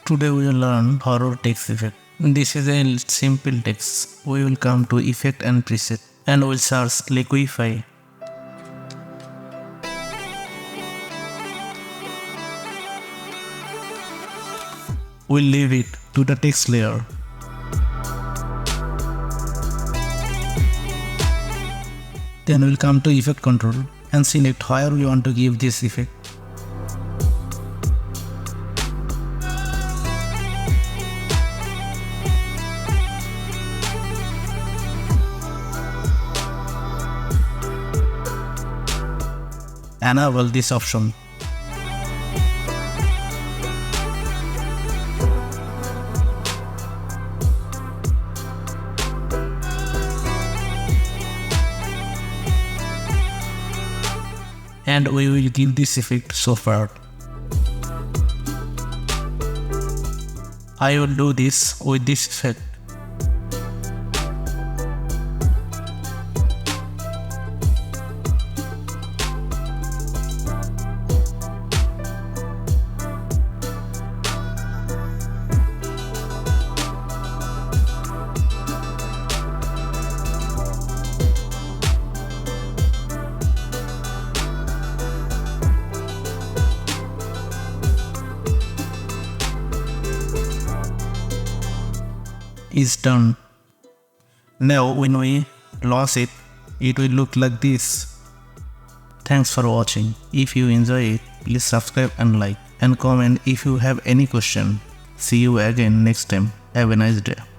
Today we will learn horror text effect. This is a simple text. We will come to effect and preset and we'll search liquify. We'll leave it to the text layer. Then we'll come to effect control and select where we want to give this effect. Enable this option. And we will give this effect so far. I will do this with this effect. Is done. Now when we launch it, it will look like this. Thanks for watching. If you enjoy it, please subscribe and like and comment if you have any question. See you again next time. Have a nice day.